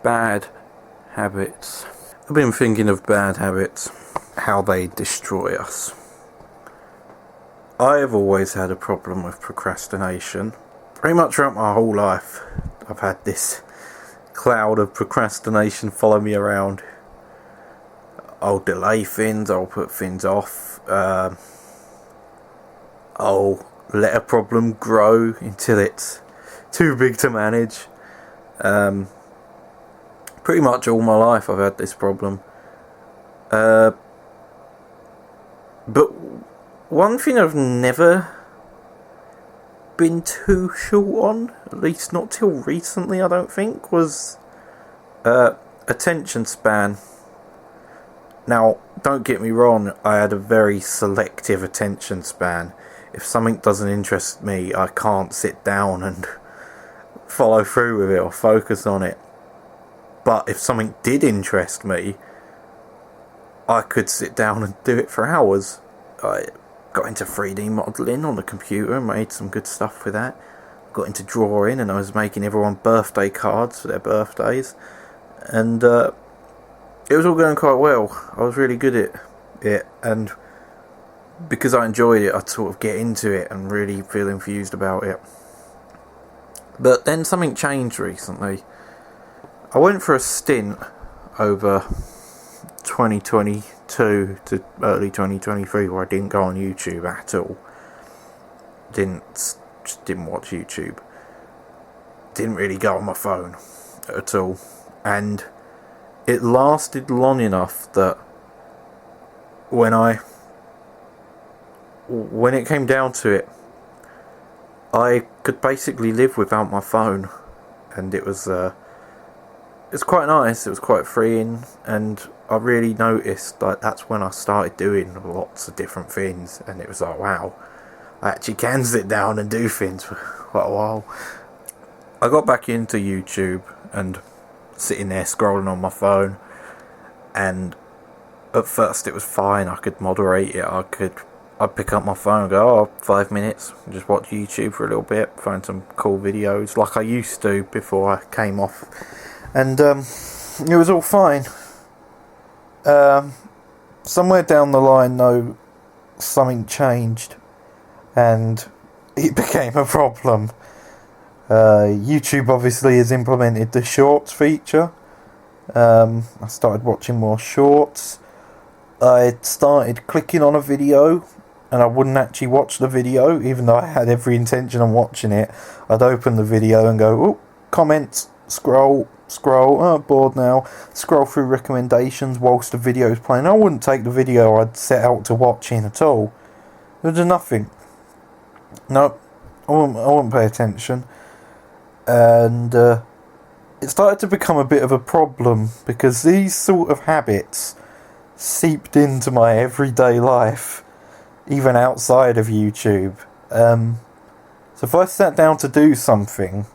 Bad habits. I've been thinking of bad habits, how they destroy us. I've always had a problem with procrastination. Pretty much throughout my whole life, I've had this cloud of procrastination follow me around. I'll delay things, I'll put things off, I'll let a problem grow until it's too big to manage. Pretty much all my life I've had this problem. But one thing I've never been too short on, at least not till recently I don't think, was attention span. Now, don't get me wrong, I had a very selective attention span. If something doesn't interest me, I can't sit down and follow through with it or focus on it. But if something did interest me, I could sit down and do it for hours. I got into 3D modelling on the computer and made some good stuff with that. Got into drawing and I was making everyone birthday cards for their birthdays. And it was all going quite well. I was really good at it. And because I enjoyed it, I'd sort of get into it and really feel infused about it. But then something changed recently. I went for a stint over 2022 to early 2023 where I didn't go on YouTube at all. Just didn't watch YouTube. Didn't really go on my phone at all. And it lasted long enough that when it came down to it, I could basically live without my phone. And it was quite nice, it was quite freeing, and I really noticed like that's when I started doing lots of different things, and it was like, wow, I actually can sit down and do things for quite a while. I got back into YouTube and sitting there scrolling on my phone, and at first it was fine, I could moderate it, I'd pick up my phone and go, 5 minutes, and just watch YouTube for a little bit, find some cool videos like I used to before I came off. And it was all fine. Somewhere down the line, though, something changed, and it became a problem. YouTube obviously has implemented the Shorts feature. I started watching more Shorts. I started clicking on a video, and I wouldn't actually watch the video, even though I had every intention on watching it. I'd open the video and go, oh, comments, scroll, bored now, scroll through recommendations whilst the video's playing. I wouldn't take the video I'd set out to watch in at all. There was nothing. No, I wouldn't pay attention. And it started to become a bit of a problem, because these sort of habits seeped into my everyday life, even outside of YouTube. So if I sat down to do something,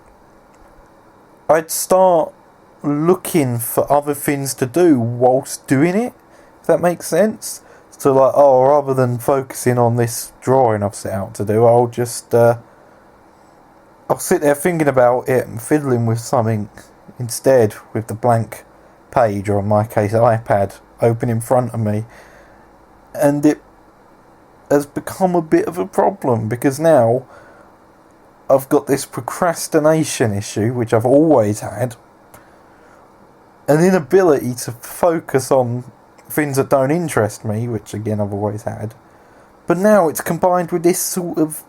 I'd start looking for other things to do whilst doing it, if that makes sense. So like, rather than focusing on this drawing I've set out to do, I'll just I'll sit there thinking about it and fiddling with something instead, with the blank page, or in my case iPad, open in front of me. And it has become a bit of a problem, because now I've got this procrastination issue, which I've always had, an inability to focus on things that don't interest me, which again I've always had, but now it's combined with this sort of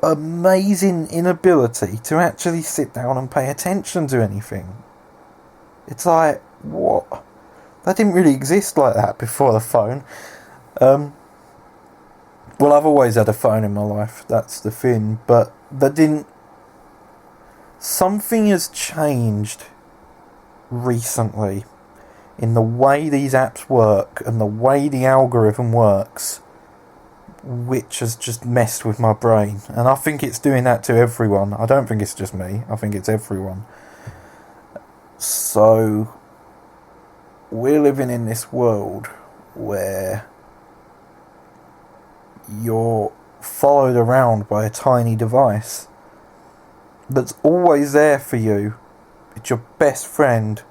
amazing inability to actually sit down and pay attention to anything. It's like, what? That didn't really exist like that before the phone. Well, I've always had a phone in my life, that's the thing, but something has changed recently in the way these apps work and the way the algorithm works, which has just messed with my brain. And I think it's doing that to everyone. I don't think it's just me, I think it's everyone. So we're living in this world where you're followed around by a tiny device that's always there for you, It's your best friend.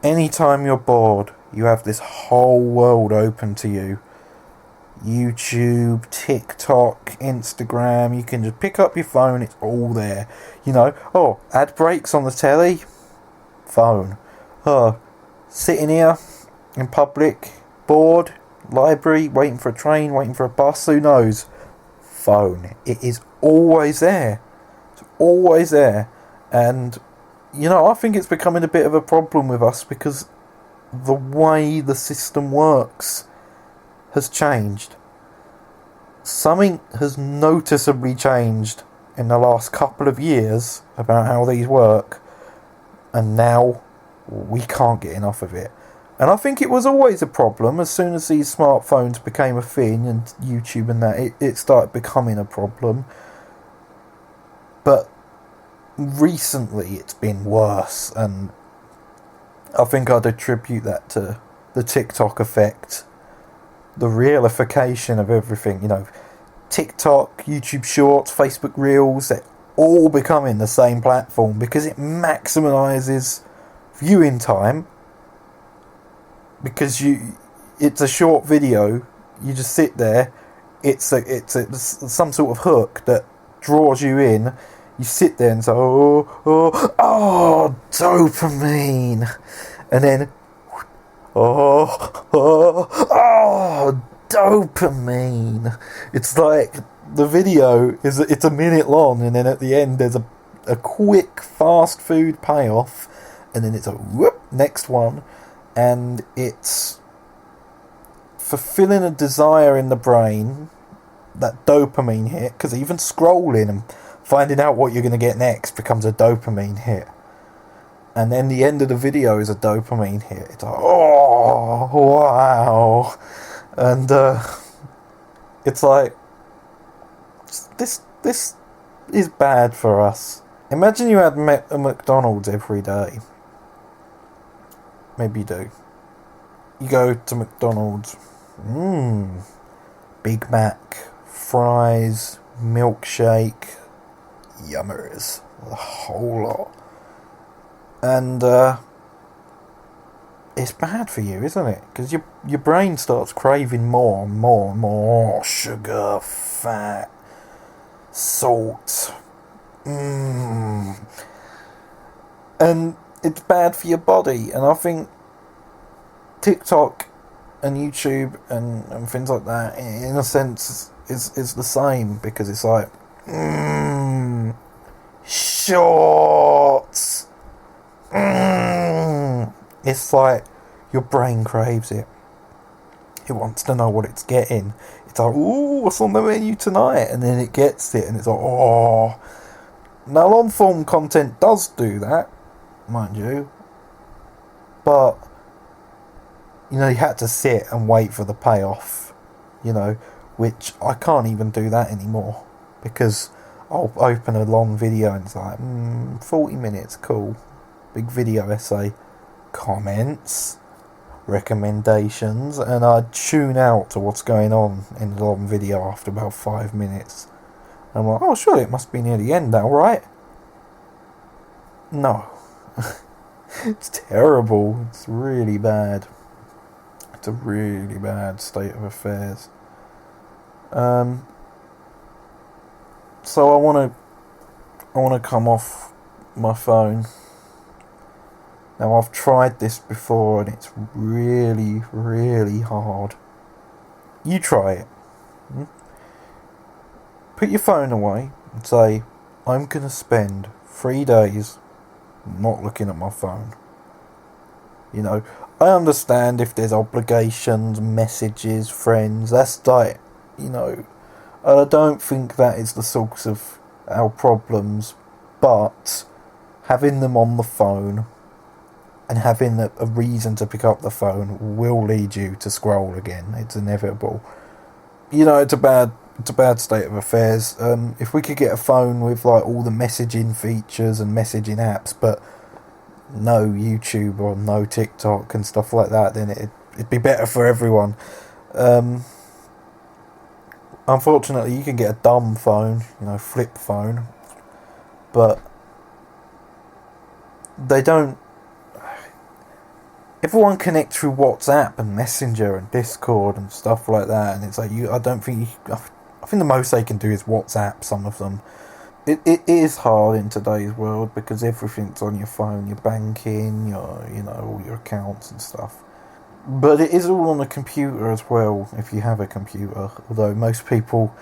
Anytime you're bored, you have this whole world open to you. YouTube, TikTok, Instagram, you can just pick up your phone, it's all there. Ad breaks on the telly, phone. Sitting here in public, bored, library, waiting for a train, waiting for a bus, who knows? Phone. It is always there. It's always there. And, I think it's becoming a bit of a problem with us because the way the system works has changed. Something has noticeably changed in the last couple of years about how these work, and now we can't get enough of it. And I think it was always a problem. As soon as these smartphones became a thing and YouTube and that, it started becoming a problem. But recently it's been worse, and I think I'd attribute that to the TikTok effect. The realification of everything, TikTok, YouTube Shorts, Facebook Reels, they're all becoming the same platform because it maximises viewing time. Because it's a short video, you just sit there. It's some sort of hook that draws you in. You sit there and say, dopamine, and then dopamine. It's like the video it's a minute long, and then at the end there's a quick fast food payoff, and then it's a whoop, next one. And it's fulfilling a desire in the brain, that dopamine hit, because even scrolling and finding out what you're going to get next becomes a dopamine hit. And then the end of the video is a dopamine hit. It's like, oh, wow. And it's like, this is bad for us. Imagine you had a McDonald's every day. Maybe you do. You go to McDonald's. Big Mac, fries, milkshake, yummers, the whole lot. And it's bad for you, isn't it? Because your brain starts craving more and more and more sugar, fat, salt. And it's bad for your body. And I think TikTok and YouTube and things like that, in a sense, is the same, because it's like, shorts. It's like your brain craves it. It wants to know what it's getting. It's like, ooh, what's on the menu tonight? And then it gets it, and it's like, oh. Now, long form content does do that, mind you, but you had to sit and wait for the payoff, which I can't even do that anymore, because I'll open a long video and it's like, 40 minutes, cool, big video essay, comments, recommendations, and I tune out to what's going on in the long video after about 5 minutes. And I'm like, oh, surely it must be near the end now, right? No. It's terrible. It's really bad. It's a really bad state of affairs. So I want to come off my phone. Now, I've tried this before and it's really, really hard. You try it. Put your phone away and say, I'm going to spend 3 days not looking at my phone. I understand if there's obligations, messages, friends, that's like, I don't think that is the source of our problems, but having them on the phone and having a reason to pick up the phone will lead you to scroll again. It's inevitable. It's a bad state of affairs. If we could get a phone with like all the messaging features and messaging apps, but no YouTube or no TikTok and stuff like that, then it'd be better for everyone. Unfortunately, you can get a dumb phone, flip phone, but they don't. Everyone connects through WhatsApp and Messenger and Discord and stuff like that, and it's like I don't think I think the most they can do is WhatsApp. Some of them. It is hard in today's world because everything's on your phone, your banking, all your accounts and stuff. But it is all on a computer as well, if you have a computer. Although most people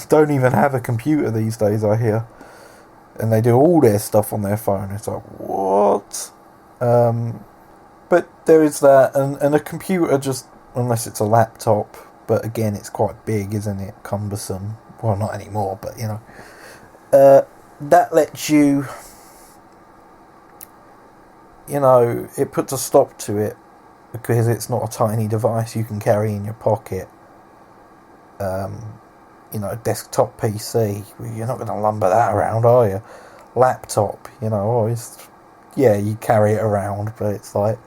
don't even have a computer these days, I hear. And they do all their stuff on their phone. It's like, what? But there is that, and a computer just, unless it's a laptop, but again, it's quite big, isn't it? Cumbersome. Well, not anymore, but that lets you, it puts a stop to it because it's not a tiny device you can carry in your pocket. Desktop PC, you're not going to lumber that around, are you? Laptop, you carry it around, but it's like,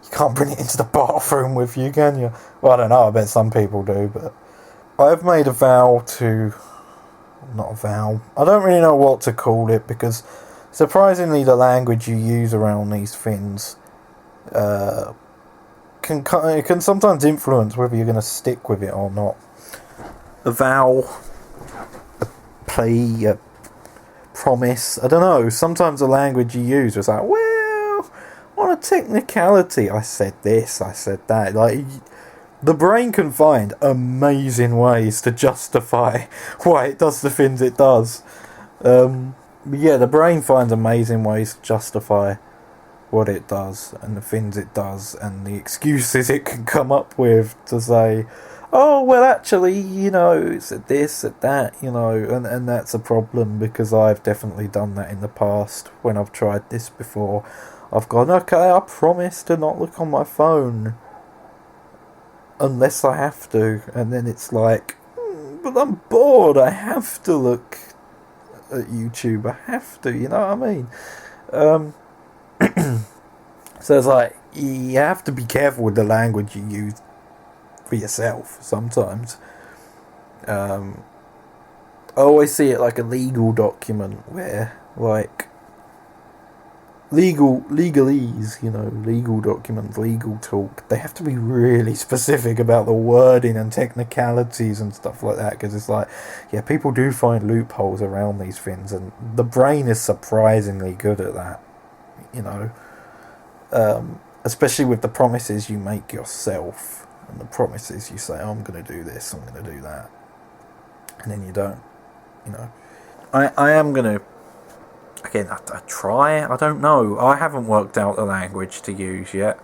you can't bring it into the bathroom with you, can you? Well, I don't know, I bet some people do, but I've made a vow to... Not a vow. I don't really know what to call it, because surprisingly the language you use around these things can sometimes influence whether you're going to stick with it or not. A vow, a plea, a promise, I don't know, sometimes the language you use is like, well, on a technicality, I said this, I said that, like, the brain can find amazing ways to justify why it does the things it does. The brain finds amazing ways to justify what it does and the things it does and the excuses it can come up with to say, oh, well, actually, it's at this, at that, and that's a problem because I've definitely done that in the past when I've tried this before. I've gone, okay, I promise to not look on my phone unless I have to, and then it's like, but I'm bored, I have to look at YouTube, I have to, you know what I mean? So it's like, you have to be careful with the language you use for yourself sometimes. I always see it like a legal document where, like, legalese, legal documents, legal talk, they have to be really specific about the wording and technicalities and stuff like that, because it's like, yeah, people do find loopholes around these things, and the brain is surprisingly good at that, especially with the promises you make yourself, and the promises you say, oh, I'm going to do this, I'm going to do that, and then you don't, I am going to, again, I try, I don't know, I haven't worked out the language to use yet,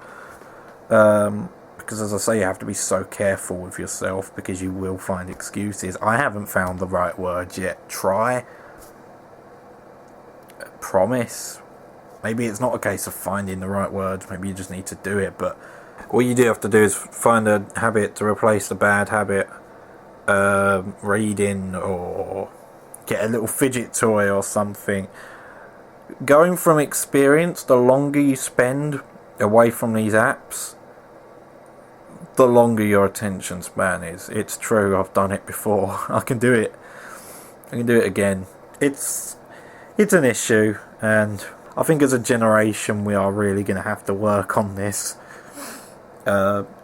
because as I say, you have to be so careful with yourself, because you will find excuses. I haven't found the right words yet. Try, promise, maybe it's not a case of finding the right words, maybe you just need to do it, but all you do have to do is find a habit to replace the bad habit, reading, or get a little fidget toy or something. Going from experience, the longer you spend away from these apps, the longer your attention span is. It's true, I've done it before. I can do it again. It's an issue, and I think as a generation we are really going to have to work on this.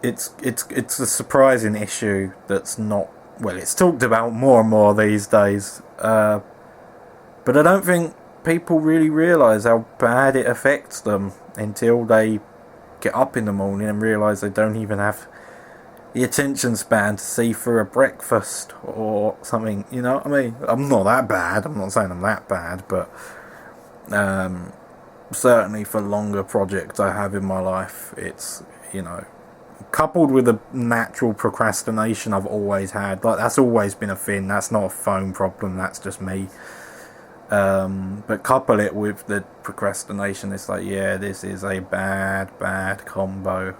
It's a surprising issue that's not, well, it's talked about more and more these days, but I don't think people really realise how bad it affects them until they get up in the morning and realise they don't even have the attention span to see through a breakfast or something, you know what I mean? I'm not that bad, I'm not saying I'm that bad, but certainly for longer projects I have in my life, it's, coupled with the natural procrastination I've always had, like, that's always been a thing, that's not a phone problem, that's just me. But couple it with the procrastination, it's like, yeah, this is a bad combo.